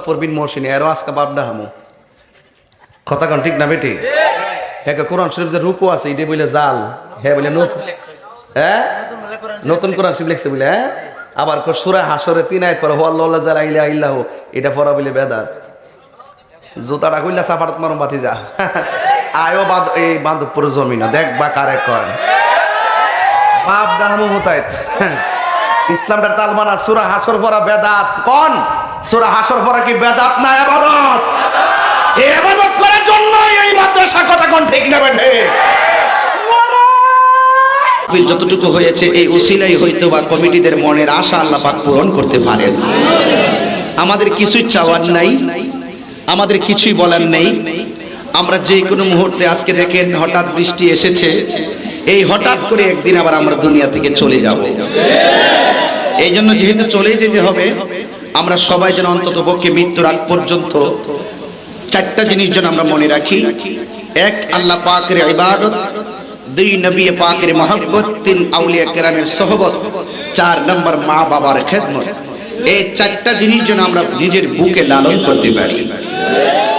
মাদবপুর বিন মহসিন এরও আজকে বাপডা হামু কথা কন ঠিক না বেটি হ্যাঁ কোরআন শরীফ যে রূপও আছে এটা বলে জাল হ্যাঁ বলে নতুন হ্যাঁ নতুন কোরআন শরীফ লিখছে বলে হ্যাঁ আবার সূরা হাসরে 3 আয়াত পড়া আল্লাহু লা ইলাহা ইল্লাহু এটা পড়া বলে বেদাত জুতাটা কইলা সাফারত মারুম বাতি যা আয়ো বাদ এই মাদবপুর জমিন দেখবা কারে কয় বাপ দাহামু হতায়ত ইসলামটার তালমান আর সূরা হাসর পড়া বেদাত কোন সূরা হাসর পড়া কি বেদাত না ইবাদত এই ইবাদত করার জন্য এই মাদ্রাসা কথা কোন ঠিক না বেঠে যতটুকু হয়েছে এই উসিলাই হয়তো বা কমিটিদের মনের আশা আল্লাহ পাক পূরণ করতে পারেন আমাদের কিছুই চাওয়ার নাই আমাদের কিছুই বলার নেই আমরা যে কোনো মুহূর্তে আজকে দেখেন হঠাৎ বৃষ্টি এসেছে এই হঠাৎ করে একদিন আবার আমরা দুনিয়া থেকে চলে যাব এই জন্য যেহেতু চলে যেতে হবে আমরা সবাই যেন অন্তত পক্ষে মৃত্যুর আগ পর্যন্ত চারটা জিনিস যেন আমরা মনে রাখি এক আল্লাহ পাকের ইবাদত দুই নবী পাকের মহব্বত তিন আউলিয়া কেরামের সোহবত চার নম্বর মা বাবার খেদমত এই চারটা জিনিস যেন আমরা নিজের বুকে লালন করতে পারি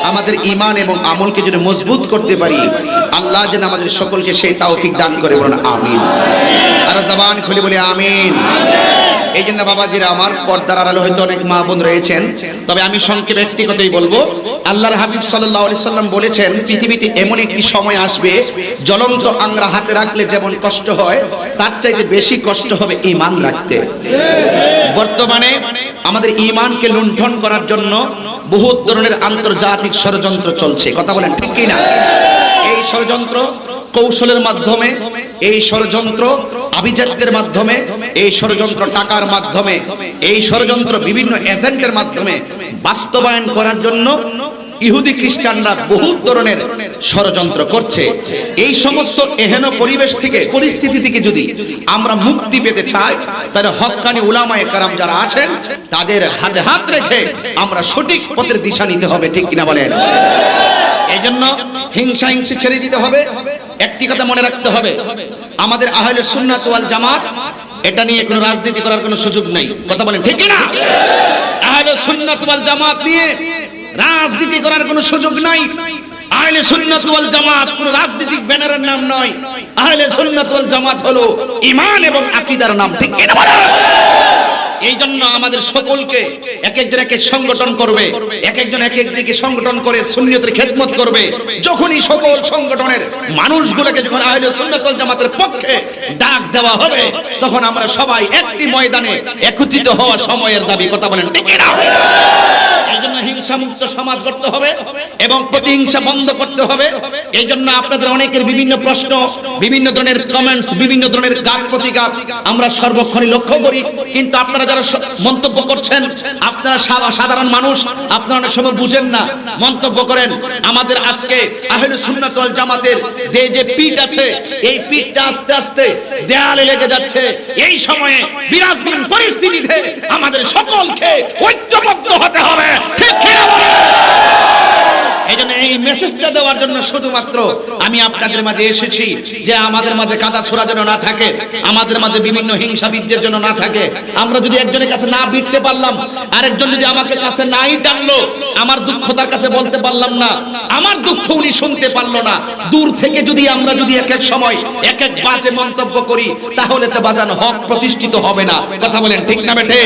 আমাদের ঈমান এবং আমলকে যেন মজবুত করতে পারি আল্লাহ যেন আমাদের সকলকে সেই তৌফিক দান করে বলুন আমিন আর জবান খুলে বলি আমিন এই জন্য বাবাজিরা আমার পর্দার আড়ালে হয়তো অনেক মা বোন রয়েছেন তবে আমি সংক্ষেপে একটি কথাই বলবো আল্লাহর হাবিব সাল্লাল্লাহু আলাইহি সাল্লাম বলেছেন পৃথিবীতে এমন একটি সময় আসবে জ্বলন্ত আংরা হাতে রাখলে যেমন কষ্ট হয় তার চাইতে বেশি কষ্ট হবে ঈমান রাখতে বর্তমানে আমাদের ঈমানকে লুণ্ঠন করার জন্য বহুত ধরনের আন্তর্জাতিক ষড়যন্ত্র চলছে কথা বলেন ঠিক কি না এই ষড়যন্ত্র কৌশলের মাধ্যমে এই ষড়যন্ত্র আভিজাত্যের মাধ্যমে এই ষড়যন্ত্র টাকার মাধ্যমে এই ষড়যন্ত্র বিভিন্ন এজেন্টের মাধ্যমে বাস্তবায়ন করার জন্য ইহুদি খ্রিস্টানরা বহুত ধরনের ষড়যন্ত্র করছে এই সমস্ত এহেন পরিবেশ থেকে পরিস্থিতি থেকে যদি আমরা মুক্তি পেতে চাই তাহলে হক্কানি উলামায়ে কেরাম যারা আছেন তাদের হাতে হাত রেখে আমরা সঠিক পথের দিশা নিতে হবে ঠিক কিনা বলেন এইজন্য হিংসা হিংসি ছেড়ে দিতে হবে একটি কথা মনে রাখতে হবে আমাদের আহলে সুন্নাত ওয়াল জামাত এটা নিয়ে কোনো রাজনীতি করার কোনো সুযোগ নাই কথা বলেন ঠিক কি না আহলে সুন্নাত ওয়াল জামাত নিয়ে রাজনীতি করার কোনো সুযোগ নাই আহলে সুন্নাত ওয়াল জামাত কোনো রাজনৈতিক ব্যানারের নাম নয় আহলে সুন্নাত ওয়াল জামাত হলো ঈমান এবং আকীদার নাম ঠিক কি না বলেন এই জন্য আমাদের সকলকে এক একজন এক এক সংগঠন করবে এক একজন এক এক দিকে সংগঠন করে সুন্নিয়তের খেদমত করবে যখনই সকল সংগঠনের মানুষগুলোকে যখন আহলে সুন্নাত ওয়াল জামাতের পক্ষে ডাক দেওয়া হবে তখন আমরা সবাই একটি ময়দানে একত্রিত হওয়ার সময়ের দাবি কথা বলেন ঠিক না এইজন্য হিংসা মুক্ত সমাজ করতে হবে এবং প্রতিহিংসা বন্ধ করতে হবে এইজন্য আপনাদের অনেকের বিভিন্ন প্রশ্ন বিভিন্ন ধরনের কমেন্টস বিভিন্ন ধরনের গাল প্রতিগাল আমরা সর্বক্ষণই লক্ষ্য করি কিন্তু আপনারা যারা মন্তব্য করছেন আপনারা সাধারণ মানুষ আপনারা অনেক সময় বুঝেন না মন্তব্য করেন আমাদের আজকে আহলে সুন্নাত ওয়াল জামাতের যে পিঠ আছে এই পিঠটা আস্তে আস্তে দেয়ালে লেগে যাচ্ছে এই সময়ে বিরাজমান পরিস্থিতিতে আমাদের সকলকে ঐক্যবদ্ধ হতে হবে ঠিক কি না বলেন এইজন্য এই মেসেজটা দেওয়ার জন্য শুধুমাত্র আমি আপনাদের মাঝে এসেছি যে আমাদের মাঝে কাদা ছোড়া যেন না থাকে আমাদের মাঝে বিভিন্ন হিংসা বিদ্বেষ যেন না থাকে আমরা যদি একজনের কাছে না ভিড়তে পারলাম আরেকজন যদি আমাকে কাছে নাই টানলো আমার দুঃখ তার কাছে বলতে পারলাম না আমার দুঃখ উনি শুনতে পারলো না দূর থেকে যদি আমরা যদি এক এক সময় এক এক বাজে মন্তব্য করি তাহলে তো বাজান হক প্রতিষ্ঠিত হবে না কথা বলেন ঠিক না বেঠে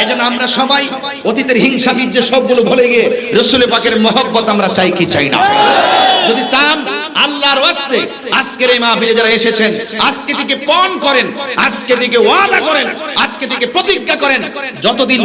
এইজন্য আমরা সবাই অতীতের হিংসা বিদ্বেষ সবগুলো ভুলে গিয়ে রাসূল পাকের মহব্বত আমরা চাই কি চাই না যদি চান আল্লাহর ওয়াস্তে আজকের এই মাহফিলে যারা এসেছেন আজকে থেকে পণ করেন আজকে থেকে ওয়াদা করেন আজকে থেকে প্রতিজ্ঞা করেন যতদিন